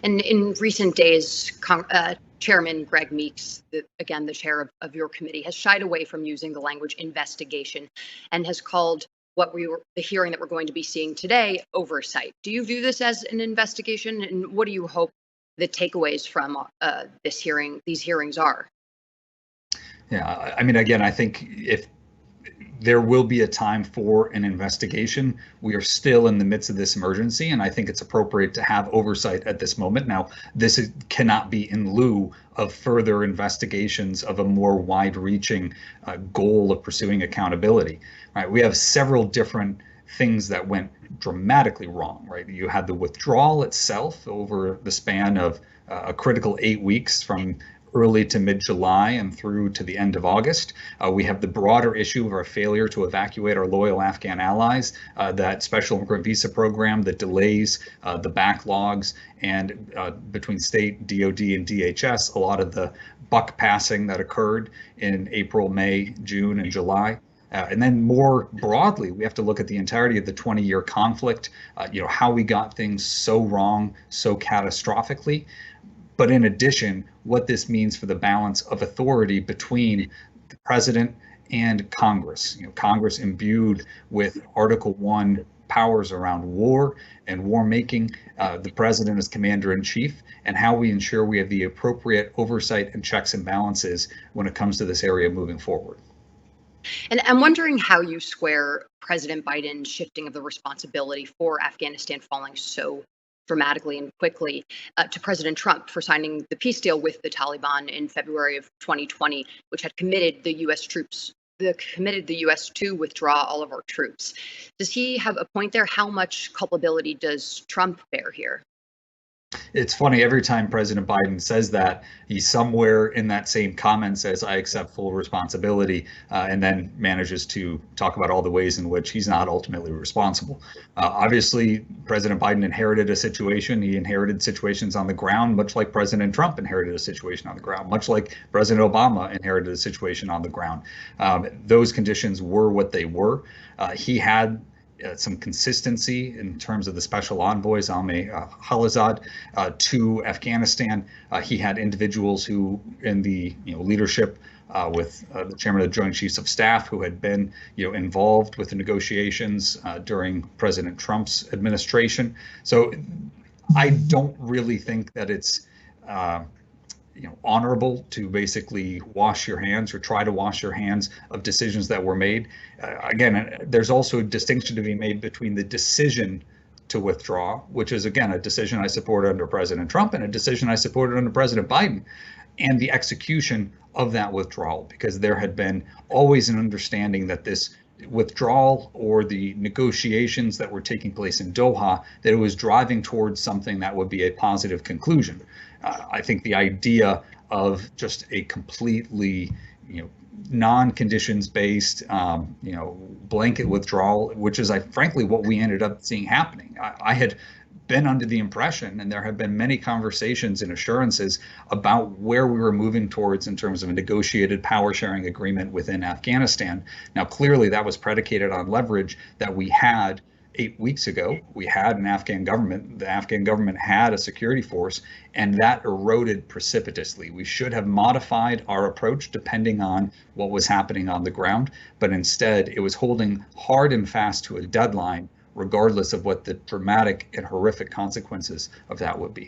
And in recent days, Chairman Greg Meeks, the chair of your committee, has shied away from using the language investigation and has called the hearing that we're going to be seeing today oversight. Do you view this as an investigation, and what do you hope the takeaways from these hearings are? Yeah, I mean, again, I think if there will be a time for an investigation. We are still in the midst of this emergency, and I think it's appropriate to have oversight at this moment. Now, cannot be in lieu of further investigations of a more wide-reaching goal of pursuing accountability. Right? We have several different things that went dramatically wrong. Right? You had the withdrawal itself over the span of a critical 8 weeks from early to mid-July and through to the end of August. We have the broader issue of our failure to evacuate our loyal Afghan allies, that special immigrant visa program, the delays, the backlogs, and between state, DOD, and DHS, a lot of the buck passing that occurred in April, May, June, and July. And then more broadly, we have to look at the entirety of the 20-year conflict, how we got things so wrong, so catastrophically. But in addition, what this means for the balance of authority between the president and Congress. Congress imbued with Article 1 powers around war and war making, the president as commander in chief, and how we ensure we have the appropriate oversight and checks and balances when it comes to this area moving forward. And I'm wondering how you square President Biden's shifting of the responsibility for Afghanistan falling so dramatically and quickly to President Trump for signing the peace deal with the Taliban in February of 2020, which had committed the U.S. to withdraw all of our troops. Does he have a point there? How much culpability does Trump bear here? It's funny, every time President Biden says that, he somewhere in that same comment says, I accept full responsibility, and then manages to talk about all the ways in which he's not ultimately responsible. Obviously, President Biden inherited a situation. He inherited situations on the ground, much like President Trump inherited a situation on the ground, much like President Obama inherited a situation on the ground. Those conditions were what they were. He had some consistency in terms of the special envoy, Zalmay Khalilzad, to Afghanistan. He had individuals who, in the leadership with the chairman of the Joint Chiefs of Staff, who had been involved with the negotiations during President Trump's administration. So I don't really think that it's honorable to basically wash your hands or try to wash your hands of decisions that were made. Again, there's also a distinction to be made between the decision to withdraw, which is, again, a decision I supported under President Trump and a decision I supported under President Biden, and the execution of that withdrawal, because there had been always an understanding that this withdrawal or the negotiations that were taking place in Doha, that it was driving towards something that would be a positive conclusion. I think the idea of just a completely, non-conditions based, blanket withdrawal, which is, frankly, what we ended up seeing happening. I had been under the impression, and there have been many conversations and assurances about where we were moving towards in terms of a negotiated power sharing agreement within Afghanistan. Now, clearly, that was predicated on leverage that we had 8 weeks ago. We had an Afghan government. The Afghan government had a security force, and that eroded precipitously. We should have modified our approach depending on what was happening on the ground, but instead it was holding hard and fast to a deadline, regardless of what the dramatic and horrific consequences of that would be.